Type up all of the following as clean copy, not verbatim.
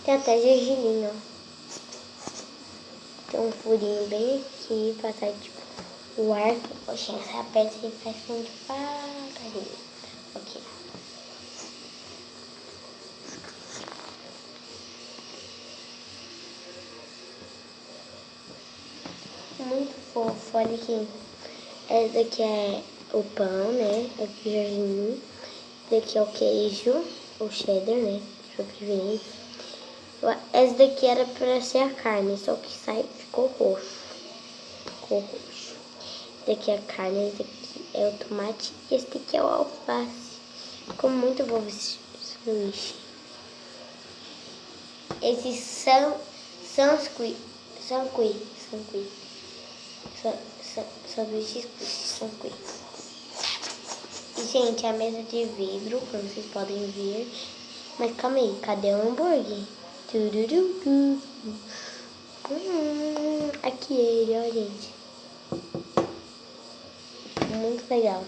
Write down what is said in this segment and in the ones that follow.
Tem até gergelim, ó. Tem um furinho bem aqui pra sair, tipo, o ar. Poxa, você aperta e faz muito devagarinho. Ok. Muito fofo, olha aqui. Esse daqui é o pão, né? Aqui o gergelim. Esse daqui é o queijo, o cheddar, né? Sua preferência. Esse daqui era pra ser a carne, só que ficou roxo. Ficou roxo. Esse daqui é a carne, esse daqui é o tomate e esse daqui é o alface. Ficou muito bom esse sanduíche. Esses são sanduíches squishy. E, gente, a mesa de vidro, como vocês podem ver. Mas calma aí, cadê o hambúrguer? Aqui ele, ó, gente. Muito legal.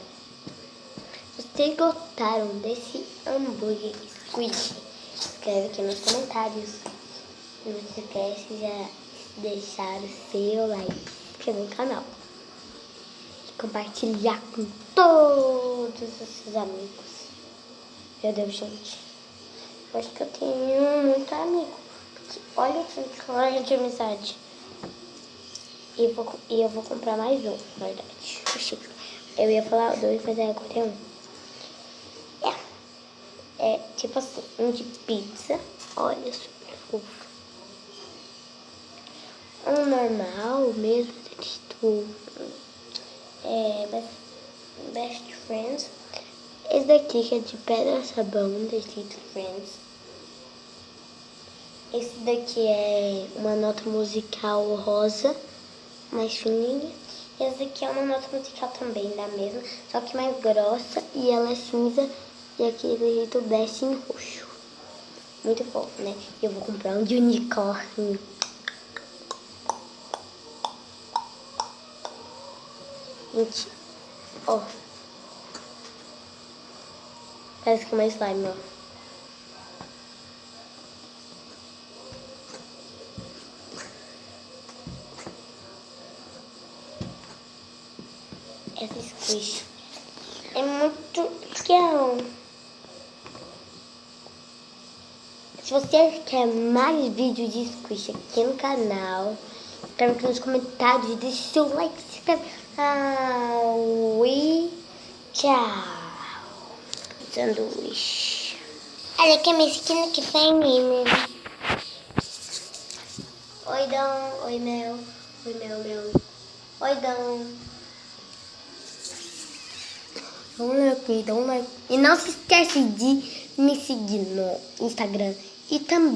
Se vocês gostaram desse hambúrguer squishy, escreve aqui nos comentários. Não se esquece de deixar o seu like, se inscrever no canal e compartilhar com todos os seus amigos. Meu Deus, gente. Eu acho que eu tenho muito amigo. Porque olha que coisa de amizade. E eu vou comprar mais um, na verdade. Eu ia falar dois, mas agora é um. É tipo assim, um de pizza. Olha, super fofo. Um normal mesmo, tipo Best Friends. Esse daqui que é de pedra sabão, escrito Friends. Esse daqui é uma nota musical rosa, mais fininha. Esse daqui é uma nota musical também da mesma, só que mais grossa e ela é cinza. E aqui é escrito Best em roxo. Muito fofo, né? Eu vou comprar um de unicórnio. Gente, ó. Parece que é uma slime, ó. Essa squish é muito legal. Se você quer mais vídeos de squish aqui no canal, escreve aqui nos comentários, deixa seu like, se inscreve. E tchau. Sanduíche. Olha que a minha esquina que tem mim. Oi, Dom. Oi, Mel. Oi, Mel. Oi, Dom. Dá um like. E não se esquece de me seguir no Instagram e também